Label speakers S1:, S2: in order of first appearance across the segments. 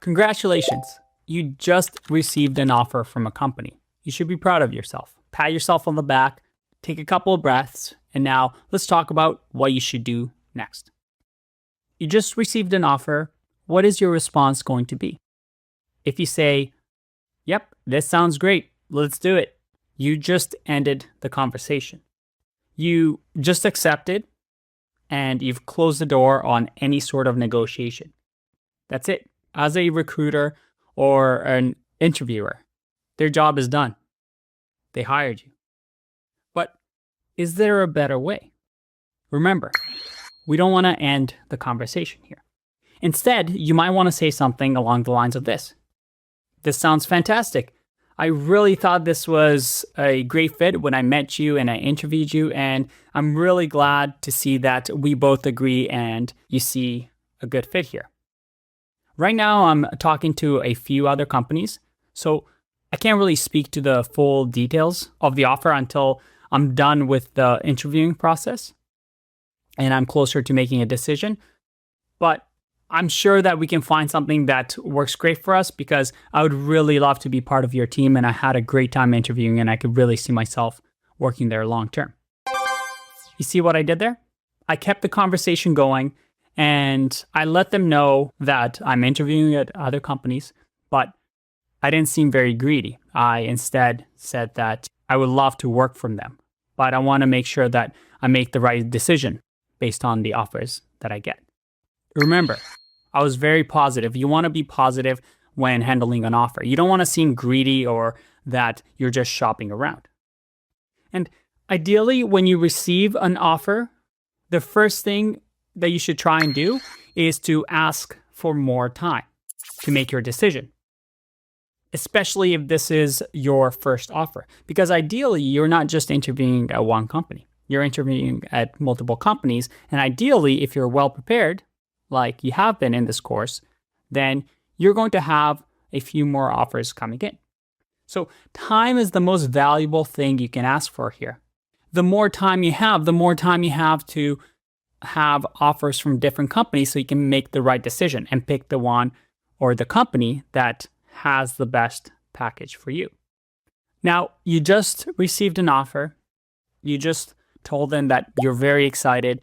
S1: Congratulations! You just received an offer from a company. You should be proud of yourself. Pat yourself on the back, take a couple of breaths, and now let's talk about what you should do next. You just received an offer. What is your response going to be? If you say, "Yep, this sounds great, let's do it," you just ended the conversation. You just accepted and you've closed the door on any sort of negotiation. That's it. As a recruiter or an interviewer, their job is done. They hired you. But is there a better way? Remember, we don't want to end the conversation here. Instead, you might want to say something along the lines of this. "This sounds fantastic. I really thought this was a great fit when I met you and I interviewed you, and I'm really glad to see that we both agree and you see a good fit here. Right now, I'm talking to a few other companies, so I can't really speak to the full details of the offer until I'm done with the interviewing process and I'm closer to making a decision. But I'm sure that we can find something that works great for us because I would really love to be part of your team and I had a great time interviewing and I could really see myself working there long term." You see what I did there? I kept the conversation going and I let them know that I'm interviewing at other companies, but I didn't seem very greedy. I instead said that I would love to work from them, but I want to make sure that I make the right decision based on the offers that I get. Remember, I was very positive. You want to be positive when handling an offer. You don't want to seem greedy or that you're just shopping around. And ideally, when you receive an offer, the first thing that you should try and do is to ask for more time to make your decision, especially if this is your first offer. Because ideally, you're not just interviewing at one company. You're interviewing at multiple companies. And ideally, if you're well prepared, like you have been in this course, then you're going to have a few more offers coming in. So time is the most valuable thing you can ask for here. The more time you have, to have offers from different companies so you can make the right decision and pick the one or the company that has the best package for you. Now, you just received an offer. You just told them that you're very excited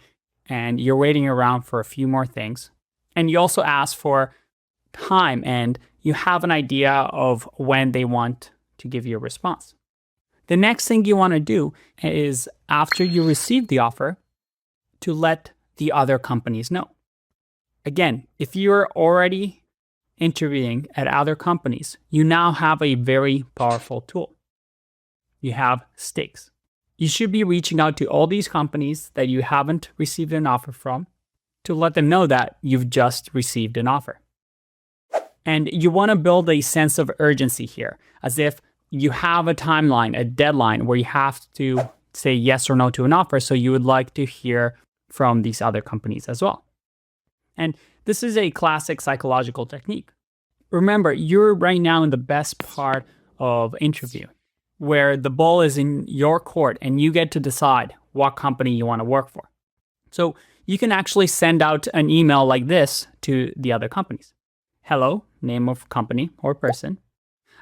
S1: and you're waiting around for a few more things. And you also asked for time and you have an idea of when they want to give you a response. The next thing you want to do is, after you receive the offer, to let the other companies know. Again, if you're already interviewing at other companies, you now have a very powerful tool. You have stakes. You should be reaching out to all these companies that you haven't received an offer from to let them know that you've just received an offer. And you want to build a sense of urgency here, as if you have a timeline, a deadline where you have to say yes or no to an offer. So you would like to hear from these other companies as well. And this is a classic psychological technique. Remember, you're right now in the best part of interview, where the ball is in your court and you get to decide what company you want to work for. So you can actually send out an email like this to the other companies. "Hello, name of company or person.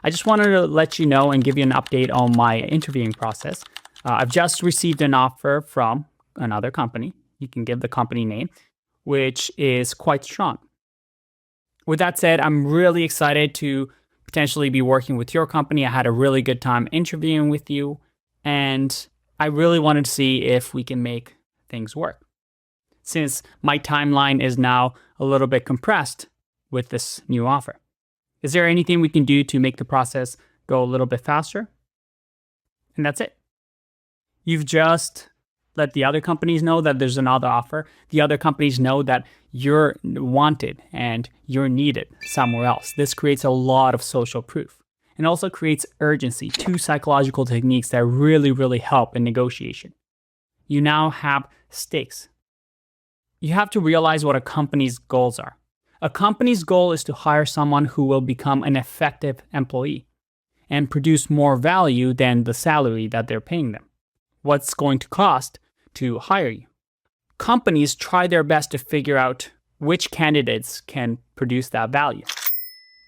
S1: I just wanted to let you know and give you an update on my interviewing process. I've just received an offer from another company." You can give the company name, which is quite strong. With that said, I'm really excited to potentially be working with your company. I had a really good time interviewing with you, and I really wanted to see if we can make things work. Since my timeline is now a little bit compressed with this new offer, is there anything we can do to make the process go a little bit faster? And that's it. You've just let the other companies know that there's another offer. The other companies know that you're wanted and you're needed somewhere else. This creates a lot of social proof and also creates urgency, two psychological techniques that really, really help in negotiation. You now have stakes. You have to realize what a company's goals are. A company's goal is to hire someone who will become an effective employee and produce more value than the salary that they're paying them. What's going to cost to hire you? Companies try their best to figure out which candidates can produce that value.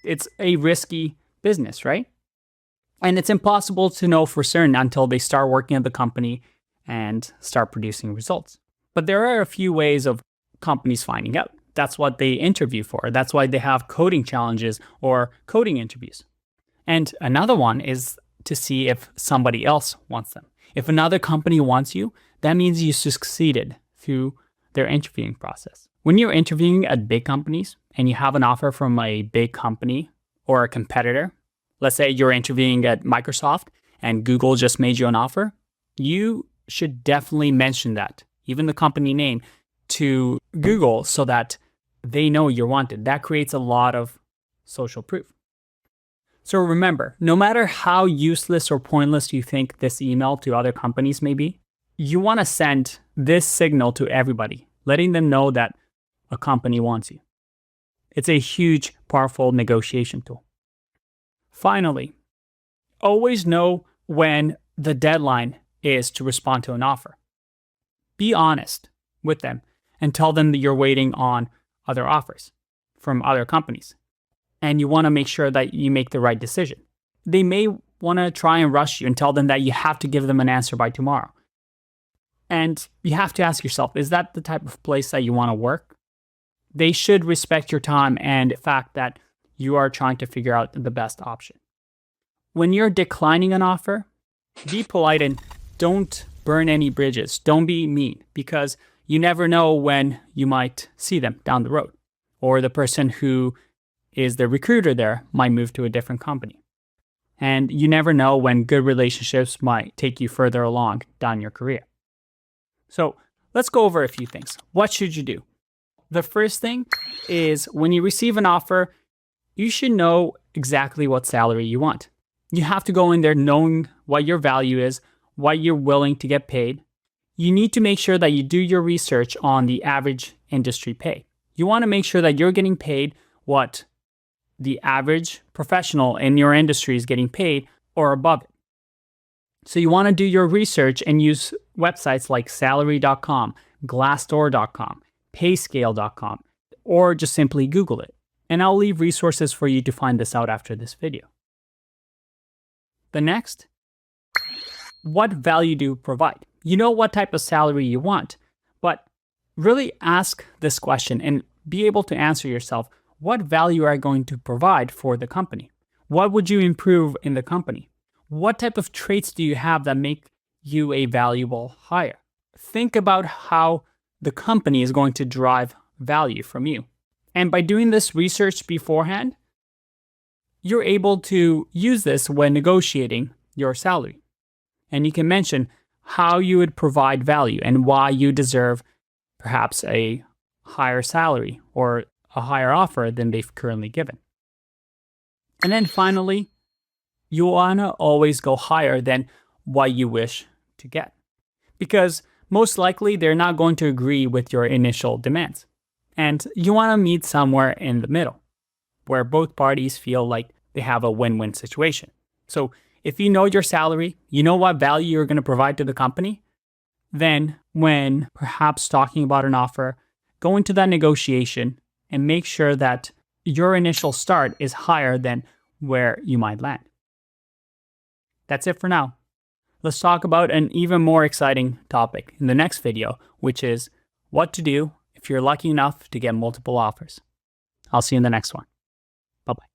S1: It's a risky business, right? And it's impossible to know for certain until they start working at the company and start producing results. But there are a few ways of companies finding out. That's what they interview for. That's why they have coding challenges or coding interviews. And another one is to see if somebody else wants them. If another company wants you, that means you succeeded through their interviewing process. When you're interviewing at big companies and you have an offer from a big company or a competitor, let's say you're interviewing at Microsoft and Google just made you an offer, you should definitely mention that, even the company name, to Google so that they know you're wanted. That creates a lot of social proof. So remember, no matter how useless or pointless you think this email to other companies may be, you want to send this signal to everybody, letting them know that a company wants you. It's a huge, powerful negotiation tool. Finally, always know when the deadline is to respond to an offer. Be honest with them and tell them that you're waiting on other offers from other companies. And you want to make sure that you make the right decision. They may want to try and rush you and tell them that you have to give them an answer by tomorrow. And you have to ask yourself, is that the type of place that you want to work? They should respect your time and the fact that you are trying to figure out the best option. When you're declining an offer, be polite and don't burn any bridges. Don't be mean, because you never know when you might see them down the road, or the person who is the recruiter there might move to a different company. And you never know when good relationships might take you further along down your career. So let's go over a few things. What should you do? The first thing is, when you receive an offer, you should know exactly what salary you want. You have to go in there knowing what your value is, what you're willing to get paid. You need to make sure that you do your research on the average industry pay. You want to make sure that you're getting paid what the average professional in your industry is getting paid or above it. So you want to do your research and use websites like salary.com, glassdoor.com, payscale.com, or just simply Google it. And I'll leave resources for you to find this out after this video. The next, what value do you provide? You know what type of salary you want, but really ask this question and be able to answer yourself, what value are you going to provide for the company? What would you improve in the company? What type of traits do you have that make you a valuable hire? Think about how the company is going to drive value from you. And by doing this research beforehand, you're able to use this when negotiating your salary. And you can mention how you would provide value and why you deserve perhaps a higher salary or a higher offer than they've currently given. And then finally, you want to always go higher than what you wish to get, because most likely they're not going to agree with your initial demands. And you want to meet somewhere in the middle where both parties feel like they have a win-win situation. So if you know your salary, you know what value you're going to provide to the company, then when perhaps talking about an offer, go into that negotiation and make sure that your initial start is higher than where you might land. That's it for now. Let's talk about an even more exciting topic in the next video, which is what to do if you're lucky enough to get multiple offers. I'll see you in the next one. Bye-bye.